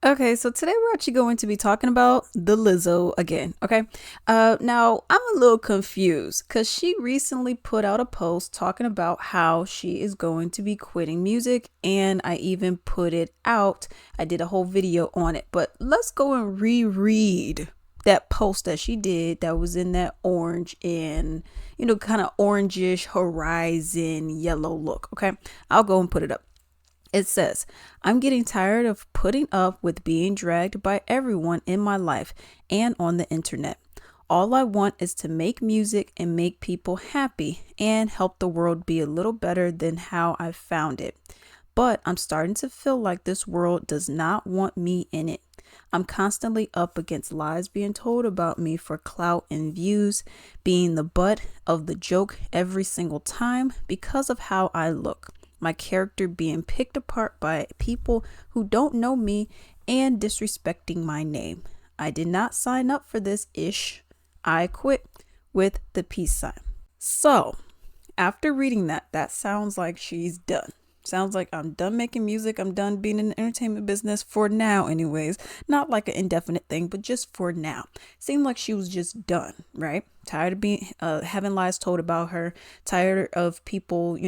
Okay, so today we're actually going to be talking about the Lizzo again. Okay, now I'm a little confused because she recently put out a post talking about how she is going to be quitting music, and I even put it out. I did a whole video on it, but let's go and reread that post that she did that was in that orange and kind of orangish horizon yellow look. Okay, I'll go and put it up. It says, I'm getting tired of putting up with being dragged by everyone in my life and on the internet. All I want is to make music and make people happy and help the world be a little better than how I found it. But I'm starting to feel like this world does not want me in it. I'm constantly up against lies being told about me for clout and views, being the butt of the joke every single time because of how I look. My character being picked apart by people who don't know me and disrespecting my name. I did not sign up for this ish. I quit with the peace sign. So, after reading that, that sounds like she's done. Sounds like I'm done making music. I'm done being in the entertainment business for now, anyways. Not like an indefinite thing, but just for now. Seemed like she was just done, right? Tired of being having lies told about her. Tired of people,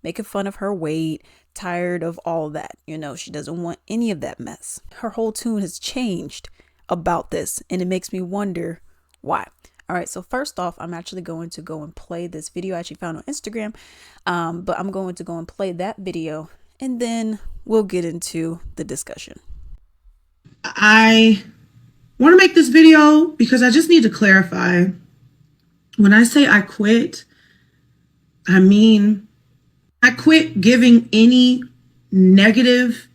making fun of her weight. Tired of all that. She doesn't want any of that mess. Her whole tune has changed about this, and it makes me wonder why. All right, so first off, I'm actually going to go and play this video I actually found on Instagram, but I'm going to go and play that video, and then we'll get into the discussion. I want to make this video because I just need to clarify. When I say I quit, I mean I quit giving any negative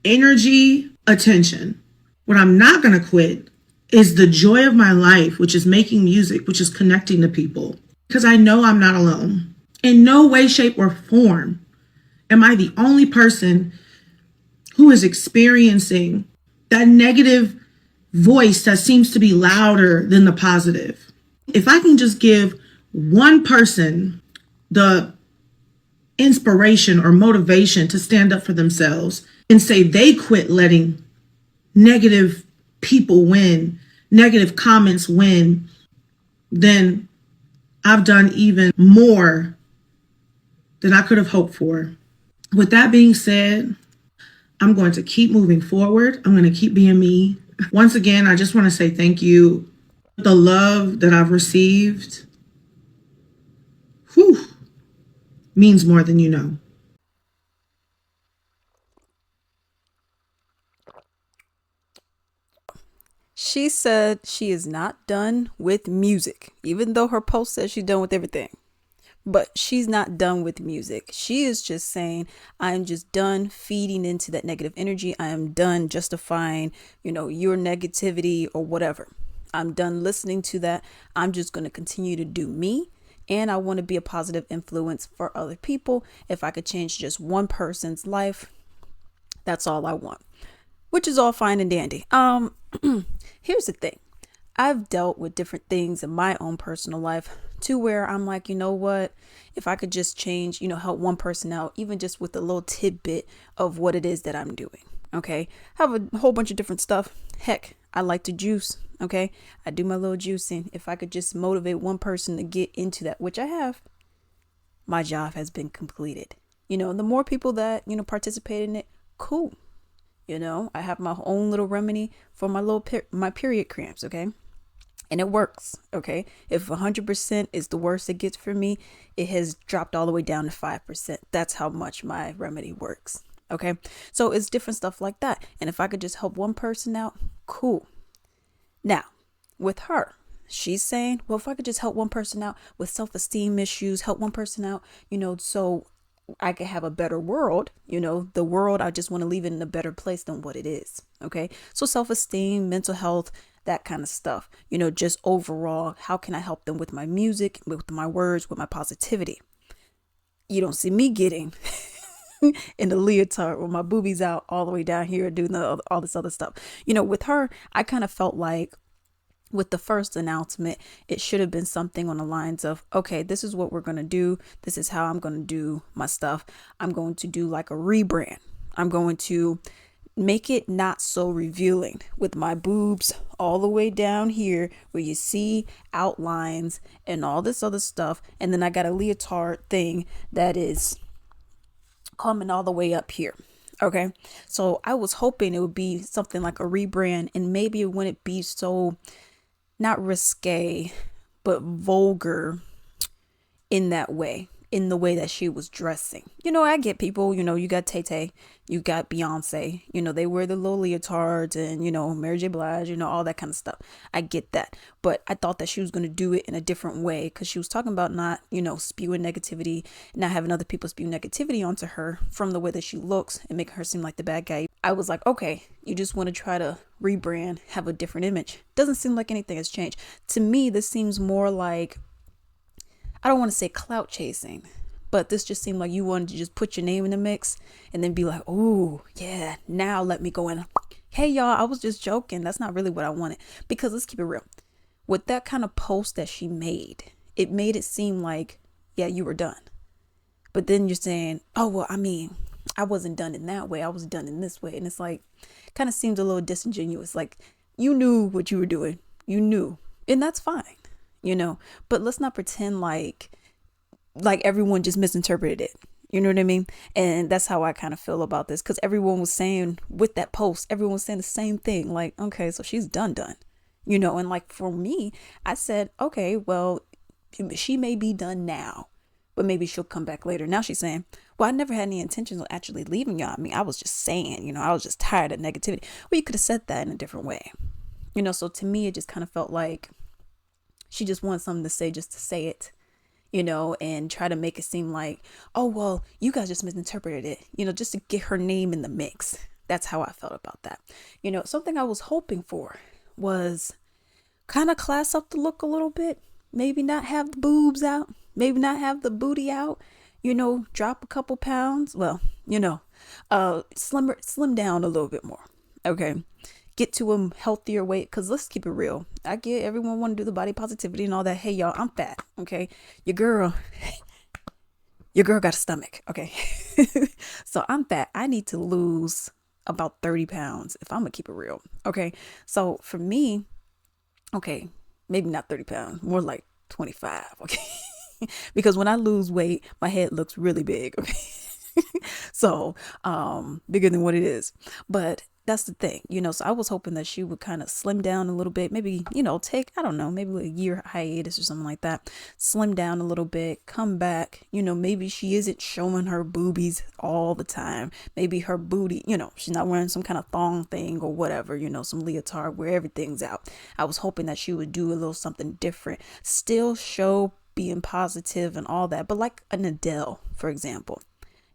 energy attention. What I'm not going to quit is the joy of my life, which is making music, which is connecting to people. Because I know I'm not alone. In no way, shape, or form am I the only person who is experiencing that negative voice that seems to be louder than the positive. If I can just give one person the inspiration or motivation to stand up for themselves and say they quit letting negative people win, negative comments win, then I've done even more than I could have hoped for. With that being said, I'm going to keep moving forward. I'm going to keep being me. Once again, I just want to say thank you. The love that I've received, means more than you know. She said she is not done with music, even though her post says she's done with everything. But she's not done with music. She is just saying, I am just done feeding into that negative energy. I am done justifying, your negativity or whatever. I'm done listening to that. I'm just going to continue to do me. And I want to be a positive influence for other people. If I could change just one person's life, that's all I want, which is all fine and dandy. Here's the thing. I've dealt with different things in my own personal life to where I'm like, you know what, if I could just change, help one person out, even just with a little tidbit of what it is that I'm doing. Okay. Have a whole bunch of different stuff. Heck, I like to juice. Okay. I do my little juicing. If I could just motivate one person to get into that, which I have, my job has been completed. The more people that, participate in it, cool. I have my own little remedy for my my period cramps, okay? And it works, okay? If 100% is the worst it gets for me, it has dropped all the way down to 5%. That's how much my remedy works, okay? So it's different stuff like that. And if I could just help one person out, cool. Now, with her, she's saying, well, if I could just help one person out with self-esteem issues, help one person out, so I could have a better world, the world, I just want to leave it in a better place than what it is. Okay. So self-esteem, mental health, that kind of stuff, just overall, how can I help them with my music, with my words, with my positivity? You don't see me getting in the leotard with my boobies out all the way down here doing all this other stuff. With her, I kind of felt like with the first announcement, it should have been something on the lines of, okay, this is what we're going to do. This is how I'm going to do my stuff. I'm going to do like a rebrand. I'm going to make it not so revealing with my boobs all the way down here where you see outlines and all this other stuff. And then I got a leotard thing that is coming all the way up here. Okay. So I was hoping it would be something like a rebrand, and maybe it wouldn't be so not risque, but vulgar in that way, in the way that she was dressing. I get people, you got Tay, you got Beyonce, they wear the little leotards and, Mary J. Blige, all that kind of stuff. I get that. But I thought that she was going to do it in a different way, because she was talking about not, spewing negativity, not having other people spew negativity onto her from the way that she looks and making her seem like the bad guy. I was like, okay, you just want to try to rebrand, have a different image. Doesn't seem like anything has changed. To me, this seems more like, I don't want to say clout chasing, but this just seemed like you wanted to just put your name in the mix and then be like, oh, yeah, now let me go in. Hey, y'all, I was just joking. That's not really what I wanted. Because let's keep it real. With that kind of post that she made, it made it seem like, yeah, you were done. But then you're saying, oh, well, I mean, I wasn't done in that way. I was done in this way. And it's like, kind of seems a little disingenuous. Like, you knew what you were doing. You knew. And that's fine. But let's not pretend like everyone just misinterpreted it. You know what I mean? And that's how I kind of feel about this, because everyone was saying with that post, everyone was saying the same thing. Like, okay, so she's done. And like for me, I said, okay, well, she may be done now, but maybe she'll come back later. Now she's saying, well, I never had any intentions of actually leaving y'all. I mean, I was just saying, I was just tired of negativity. Well, you could have said that in a different way. So to me, it just kind of felt like she just wanted something to say just to say it, and try to make it seem like, oh, well, you guys just misinterpreted it, just to get her name in the mix. That's how I felt about that. Something I was hoping for was kind of class up the look a little bit. Maybe not have the boobs out. Maybe not have the booty out. Drop a couple pounds. Well, slim down a little bit more. Okay. Get to a healthier weight, because let's keep it real. I get everyone want to do the body positivity and all that. Hey, y'all, I'm fat. Okay. Your girl got a stomach. Okay. So I'm fat. I need to lose about 30 pounds if I'm gonna keep it real. Okay. So for me, okay, maybe not 30 pounds, more like 25. Okay. Because when I lose weight, my head looks really big. Okay. So, bigger than what it is. But that's the thing, so I was hoping that she would kind of slim down a little bit, maybe, take, I don't know, maybe a year hiatus or something like that, slim down a little bit, come back, maybe she isn't showing her boobies all the time. Maybe her booty, she's not wearing some kind of thong thing or whatever, some leotard where everything's out. I was hoping that she would do a little something different, still show being positive and all that, but like an Adele, for example.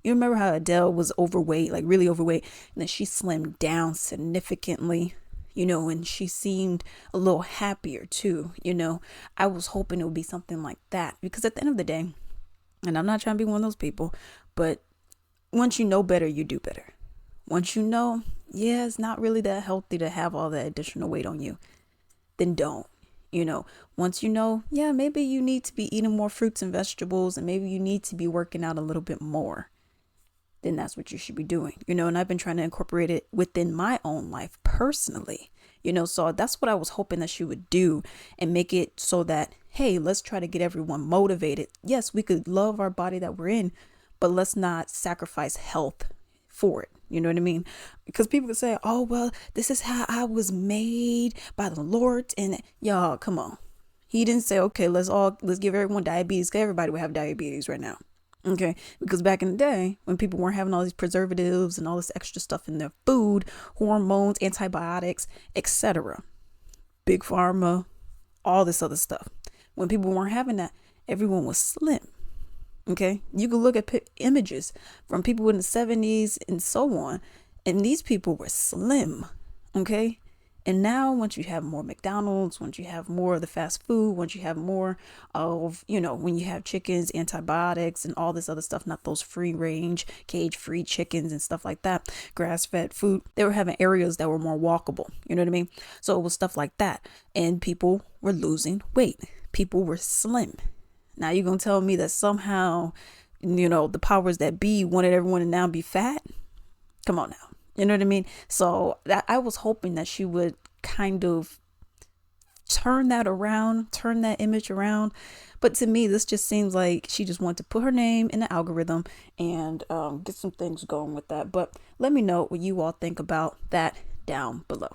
You remember how Adele was overweight, like really overweight, and then she slimmed down significantly, and she seemed a little happier too, I was hoping it would be something like that, because at the end of the day, and I'm not trying to be one of those people, but once you know better, you do better. Once you know, yeah, it's not really that healthy to have all that additional weight on you, then don't. Once you know, yeah, maybe you need to be eating more fruits and vegetables, and maybe you need to be working out a little bit more, then that's what you should be doing, and I've been trying to incorporate it within my own life personally, so that's what I was hoping that she would do, and make it so that, hey, let's try to get everyone motivated. Yes, we could love our body that we're in, but let's not sacrifice health for it. You know what I mean? Because people could say, oh, well, this is how I was made by the Lord. And y'all, come on. He didn't say, okay, let's give everyone diabetes, because everybody would have diabetes right now. Okay, because back in the day, when people weren't having all these preservatives and all this extra stuff in their food, hormones, antibiotics, etc., big pharma, all this other stuff, when people weren't having that, everyone was slim. Okay, you can look at images from people in the 70s and so on, and these people were slim. Okay, and now once you have more McDonald's, once you have more of the fast food, once you have more of, when you have chickens, antibiotics and all this other stuff, not those free range, cage free chickens and stuff like that, grass fed food, they were having areas that were more walkable. You know what I mean? So it was stuff like that. And people were losing weight. People were slim. Now you're going to tell me that somehow, the powers that be wanted everyone to now be fat? Come on now. You know what I mean? So that I was hoping that she would kind of turn that around, turn that image around. But to me, this just seems like she just wanted to put her name in the algorithm and get some things going with that. But let me know what you all think about that down below.